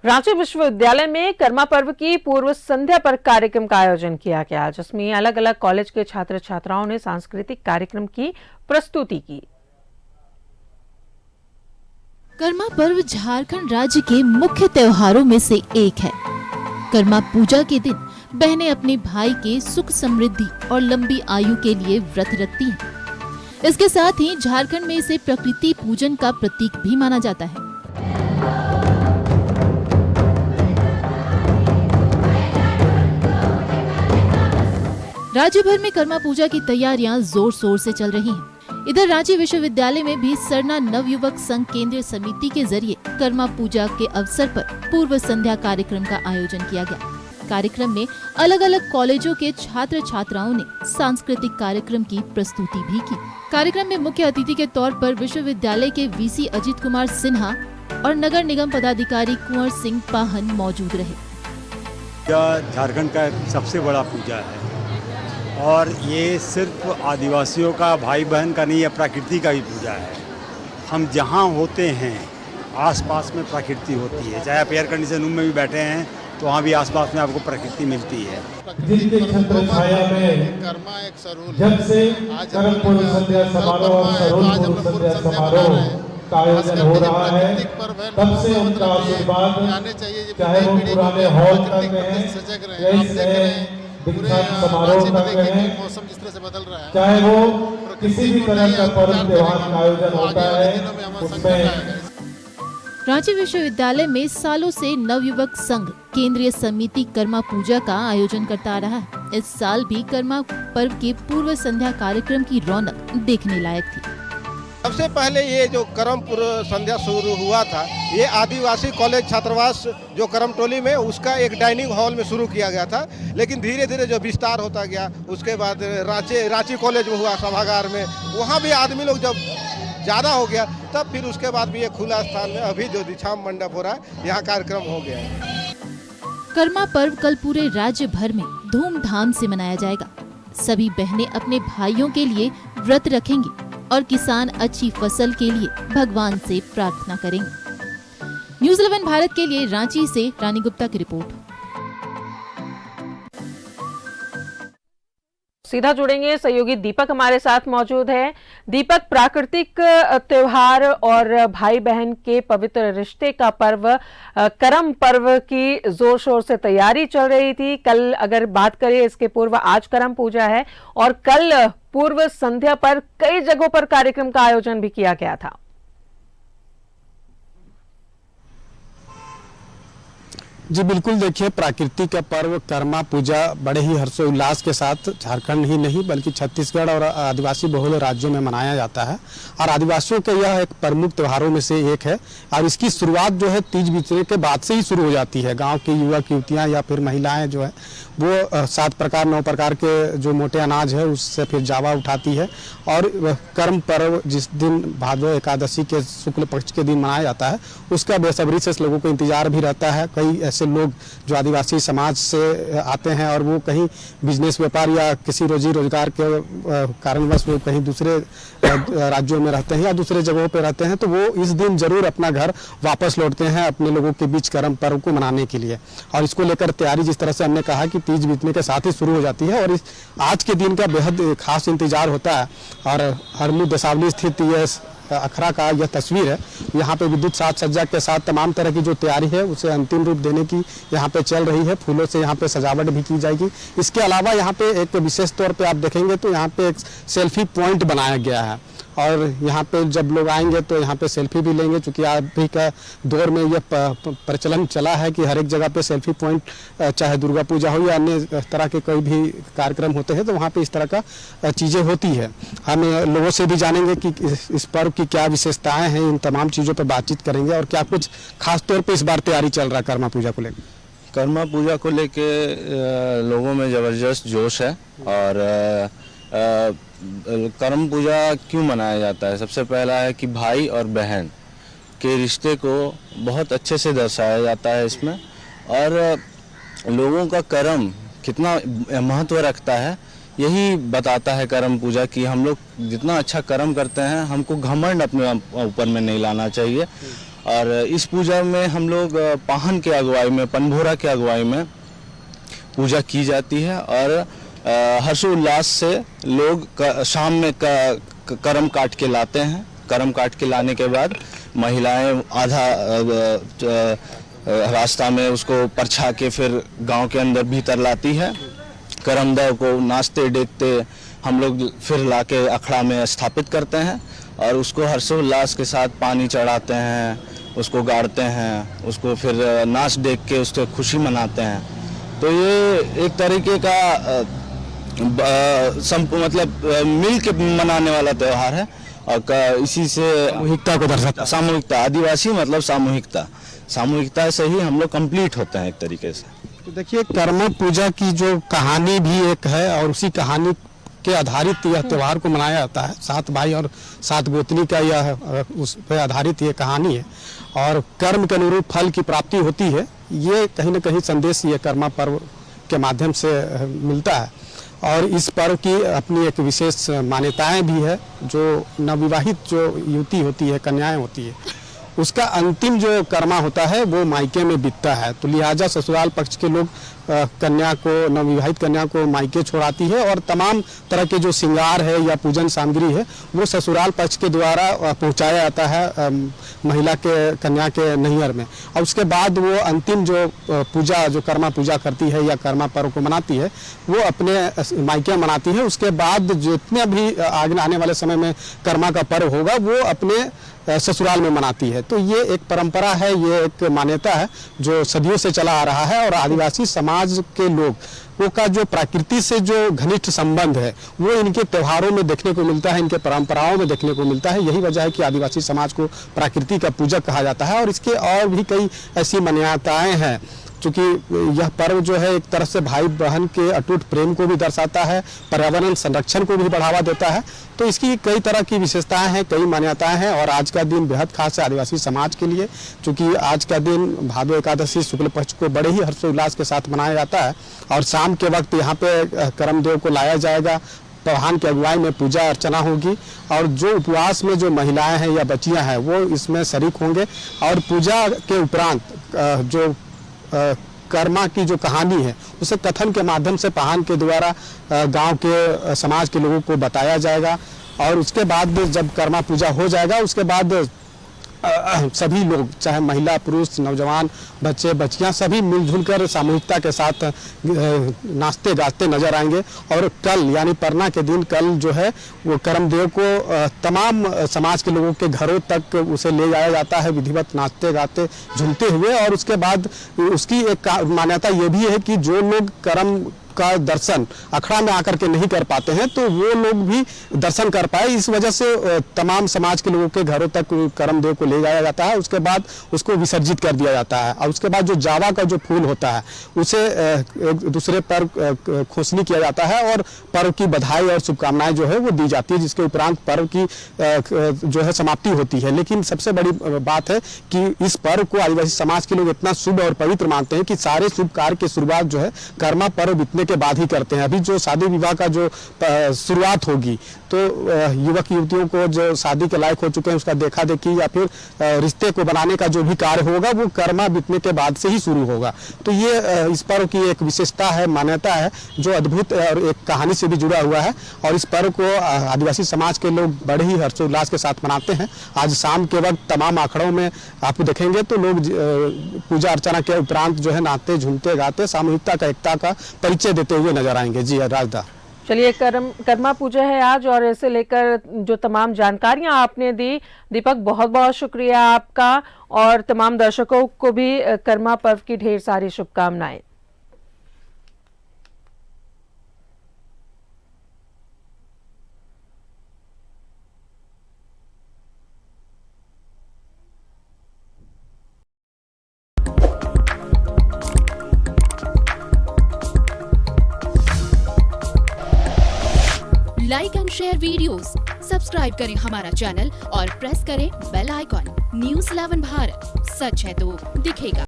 रांची विश्वविद्यालय में कर्मा पर्व की पूर्व संध्या पर कार्यक्रम का आयोजन किया गया, जिसमें अलग अलग कॉलेज के छात्र छात्राओं ने सांस्कृतिक कार्यक्रम की प्रस्तुति की। कर्मा पर्व झारखंड राज्य के मुख्य त्योहारों में से एक है। कर्मा पूजा के दिन बहनें अपने भाई के सुख समृद्धि और लंबी आयु के लिए व्रत रखती हैं। इसके साथ ही झारखंड में इसे प्रकृति पूजन का प्रतीक भी माना जाता है। राज्य भर में कर्मा पूजा की तैयारियां जोर शोर से चल रही हैं। इधर रांची विश्वविद्यालय में भी सरना नवयुवक संघ केंद्रीय समिति के जरिए कर्मा पूजा के अवसर पर पूर्व संध्या कार्यक्रम का आयोजन किया गया। कार्यक्रम में अलग अलग कॉलेजों के छात्र छात्राओं ने सांस्कृतिक कार्यक्रम की प्रस्तुति भी की। कार्यक्रम में मुख्य अतिथि के तौर पर विश्वविद्यालय के वीसी अजित कुमार सिन्हा और नगर निगम पदाधिकारी कुंवर सिंह पाहन मौजूद रहे। यह झारखंड का सबसे बड़ा पूजा है और ये सिर्फ आदिवासियों का, भाई बहन का नहीं, है प्रकृति का भी पूजा है। हम जहाँ होते हैं आसपास में प्रकृति होती है। चाहे आप एयर कंडीशन रूम में भी बैठे हैं तो वहाँ भी आसपास में आपको प्रकृति मिलती है। जिसके छत्र छाया में कर्मा एक सरूल जब से कर्म पूर्व संध्या समारोह और सरूल पूर्व संध्या समारोह का आयोजन हो रहा है, तब से उनका आशीर्वाद, चाहे वो पुराने हॉल तक हैं या इस नए दीक्षांत समारोह तक हैं, मौसम जिस तरह से बदल रहा है, चाहे वो किसी भी तरह का पर्व त्योहार का आयोजन होता है, उसमें रांची विश्वविद्यालय में सालों से नवयुवक संघ केंद्रीय समिति कर्मा पूजा का आयोजन करता आ रहा है। इस साल भी कर्मा पर्व के पूर्व संध्या कार्यक्रम की रौनक देखने लायक थी। सबसे पहले ये जो कर्म पूर्व संध्या शुरू हुआ था, ये आदिवासी कॉलेज छात्रावास जो करम टोली में, उसका एक डाइनिंग हॉल में शुरू किया गया था। लेकिन धीरे धीरे जो विस्तार होता गया, उसके बाद रांची कॉलेज में हुआ सभागार में, वहाँ भी आदमी लोग जब ज़्यादा हो गया, तब फिर उसके बाद भी ये खुला स्थान में अभी जो दीक्षांत मंडप हो रहा है, यहाँ कार्यक्रम हो गया है। कर्मा पर्व कल पूरे राज्य भर में धूमधाम से मनाया जाएगा। सभी बहनें अपने भाइयों के लिए व्रत रखेंगी और किसान अच्छी फसल के लिए भगवान से प्रार्थना करेंगे। न्यूज़ 11 भारत के लिए रांची से रानी गुप्ता की रिपोर्ट। सीधा जुड़ेंगे, सहयोगी दीपक हमारे साथ मौजूद है। दीपक, प्राकृतिक त्योहार और भाई बहन के पवित्र रिश्ते का पर्व करम पर्व की जोर शोर से तैयारी चल रही थी। कल अगर बात करें इसके पूर्व, आज करम पूजा है और कल पूर्व संध्या पर कई जगहों पर कार्यक्रम का आयोजन भी किया गया था। जी बिल्कुल, देखिए प्रकृति का पर्व कर्मा पूजा बड़े ही हर्षोल्लास के साथ झारखंड ही नहीं बल्कि छत्तीसगढ़ और आदिवासी बहुल राज्यों में मनाया जाता है और आदिवासियों के यह एक प्रमुख त्योहारों में से एक है। और इसकी शुरुआत जो है तीज बिचरे के बाद से ही शुरू हो जाती है। गांव के युवक युवतियां या फिर महिलाएं जो है वो 7 प्रकार 9 प्रकार के जो मोटे अनाज है उससे फिर जावा उठाती है। और कर्म पर्व जिस दिन भादव एकादशी के शुक्ल पक्ष के दिन मनाया जाता है, उसका बेसब्री से लोगों को इंतजार भी रहता है। कई ऐसे लोग जो आदिवासी समाज से आते हैं और वो कहीं बिजनेस व्यापार या किसी रोजी रोजगार के कारणवश वो कहीं दूसरे राज्यों में रहते हैं या दूसरे जगहों पर रहते हैं, तो वो इस दिन जरूर अपना घर वापस लौटते हैं अपने लोगों के बीच कर्म पर्व को मनाने के लिए। और इसको लेकर तैयारी जिस तरह से हमने कहा कि तीज बीतने के साथ ही शुरू हो जाती है और इस आज के दिन का बेहद खास इंतजार होता है। और हरमू दसावली स्थित ये अखड़ा का यह तस्वीर है। यहाँ पे विद्युत साज सज्जा के साथ तमाम तरह की जो तैयारी है उसे अंतिम रूप देने की यहाँ पे चल रही है। फूलों से यहाँ पे सजावट भी की जाएगी। इसके अलावा यहाँ पे एक विशेष तौर पे आप देखेंगे तो यहाँ पे एक सेल्फी पॉइंट बनाया गया है और यहाँ पे जब लोग आएंगे तो यहाँ पे सेल्फी भी लेंगे। चूँकि अभी का दौर में यह प्रचलन चला है कि हर एक जगह पे सेल्फी पॉइंट, चाहे दुर्गा पूजा हो या अन्य तरह के कोई भी कार्यक्रम होते हैं तो वहाँ पे इस तरह का चीज़ें होती है। हम लोगों से भी जानेंगे कि इस पर्व की क्या विशेषताएँ हैं, इन तमाम चीज़ों पर बातचीत करेंगे और क्या कुछ खास तौर पर इस बार तैयारी चल रहा है कर्मा पूजा को लेकर। कर्मा पूजा को लेके लोगों में ज़बरदस्त जोश है। और कर्म पूजा क्यों मनाया जाता है? सबसे पहला है कि भाई और बहन के रिश्ते को बहुत अच्छे से दर्शाया जाता है इसमें, और लोगों का कर्म कितना महत्व रखता है यही बताता है कर्म पूजा कि हम लोग जितना अच्छा कर्म करते हैं हमको घमंड अपने ऊपर में नहीं लाना चाहिए। और इस पूजा में हम लोग पाहन के अगुवाई में, पनभोरा के अगुवाई में पूजा की जाती है और हर्षोल्लास से लोग शाम में करम काट के लाते हैं। करम काट के लाने के बाद महिलाएं आधा रास्ता में उसको परछा के फिर गांव के अंदर भीतर लाती है। करमदेव को नाचते देखते हम लोग फिर लाके अखड़ा में स्थापित करते हैं और उसको हर्षोल्लास के साथ पानी चढ़ाते हैं, उसको गाड़ते हैं, उसको फिर नाच देख के उसको खुशी मनाते हैं। तो ये एक तरीके का मतलब मिल के मनाने वाला त्यौहार है और इसी से सामूहिकता को दर्शाता है। सामूहिकता, आदिवासी मतलब सामूहिकता, सामूहिकता से ही हम लोग कंप्लीट होते हैं एक तरीके से। तो देखिए, कर्म पूजा की जो कहानी भी एक है और उसी कहानी के आधारित यह त्यौहार को मनाया जाता है। 7 भाई और 7 गोतनी का यह उस पर आधारित ये कहानी है और कर्म के अनुरूप फल की प्राप्ति होती है। ये कहीं न कहीं संदेश ये कर्मा पर्व के माध्यम से मिलता है और इस पर्व की अपनी एक विशेष मान्यताएं भी है। जो नवविवाहित जो युवती होती है, कन्याएं होती है, उसका अंतिम जो कर्मा होता है वो मायके में बीतता है। तो लिहाजा ससुराल पक्ष के लोग कन्या को, नवविवाहित कन्या को मायके छोड़ाती है और तमाम तरह के जो श्रृंगार है या पूजन सामग्री है वो ससुराल पक्ष के द्वारा पहुंचाया जाता है महिला के, कन्या के नैहर में। और उसके बाद वो अंतिम जो पूजा, जो कर्मा पूजा करती है या कर्मा पर्व को मनाती है, वो अपने मायके मनाती है। उसके बाद जितने भी आगे आने वाले समय में कर्मा का पर्व होगा वो अपने ससुराल में मनाती है। तो ये एक परंपरा है, ये एक मान्यता है जो सदियों से चला आ रहा है और आदिवासी समाज के लोगों का जो प्रकृति से जो घनिष्ठ संबंध है वो इनके त्योहारों में देखने को मिलता है, इनके परंपराओं में देखने को मिलता है। यही वजह है कि आदिवासी समाज को प्रकृति का पूजक कहा जाता है और इसके और भी कई ऐसी मान्यताएं हैं। चूँकि यह पर्व जो है एक तरह से भाई बहन के अटूट प्रेम को भी दर्शाता है, पर्यावरण संरक्षण को भी बढ़ावा देता है। तो इसकी कई तरह की विशेषताएं हैं, कई मान्यताएं हैं और आज का दिन बेहद खास है आदिवासी समाज के लिए। चूँकि आज का दिन भादो एकादशी शुक्ल पक्ष को बड़े ही हर्षोल्लास के साथ मनाया जाता है और शाम के वक्त यहाँ पे करमदेव को लाया जाएगा, प्रधान की अगुवाई में पूजा अर्चना होगी और जो उपवास में जो महिलाएं हैं या बच्चियां हैं वो इसमें शरीक होंगे और पूजा के उपरांत जो कर्मा की जो कहानी है उसे कथन के माध्यम से पाहन के द्वारा गांव के समाज के लोगों को बताया जाएगा और उसके बाद जब कर्मा पूजा हो जाएगा उसके बाद सभी लोग, चाहे महिला पुरुष, नौजवान, बच्चे बच्चियां, सभी मिलजुल कर सामूहिकता के साथ नाचते गाते नजर आएंगे। और कल यानी परना के दिन कल जो है वो करमदेव को तमाम समाज के लोगों के घरों तक उसे ले जाया जाता है विधिवत नाचते गाते झूमते हुए। और उसके बाद उसकी एक मान्यता ये भी है कि जो लोग करम का दर्शन अखड़ा में आकर के नहीं कर पाते हैं तो वो लोग भी दर्शन कर पाए। इस वजह से तमाम समाज के लोगों के घरों तक करमदेव को ले जाया जाता है, उसके बाद उसको विसर्जित कर दिया जाता है और उसके बाद जो जावा का जो फूल होता है उसे एक दूसरे पर खोसनी किया जाता है और पर्व की बधाई और शुभकामनाएं जो है वो दी जाती है, जिसके उपरांत पर्व की जो है समाप्ति होती है। लेकिन सबसे बड़ी बात है कि इस पर्व को आदिवासी समाज के लोग इतना शुभ और पवित्र मानते हैं कि सारे शुभ कार्य की शुरुआत जो है कर्मा पर्व बीतने के बाद ही करते हैं। अभी जो शादी विवाह का जो शुरुआत होगी तो युवक युवतियों को जो शादी के लायक हो चुके हैं उसका देखा देखी या फिर रिश्ते को बनाने का जो भी कार्य होगा वो कर्मा बीतने के बाद से ही शुरू होगा। तो ये इस पर्व की एक विशेषता है, मान्यता है जो अद्भुत और एक कहानी से भी जुड़ा हुआ है और इस पर्व को आदिवासी समाज के लोग बड़े ही हर्षोल्लास के साथ मनाते हैं। आज शाम के वक्त तमाम आखड़ों में आप देखेंगे तो लोग पूजा अर्चना के उपरांत जो है नाचते झूमते गाते सामूहिकता का, एकता का परिचय देते हुए नजर आएंगे। जी राजदा, चलिए, कर्मा पूजा है आज और इसे लेकर जो तमाम जानकारियां आपने दी दीपक, बहुत बहुत शुक्रिया आपका और तमाम दर्शकों को भी कर्मा पर्व की ढेर सारी शुभकामनाएं। Like and share videos, subscribe करें हमारा चैनल और प्रेस करें बेल आइकॉन। न्यूज़ 11 भारत, सच है तो दिखेगा।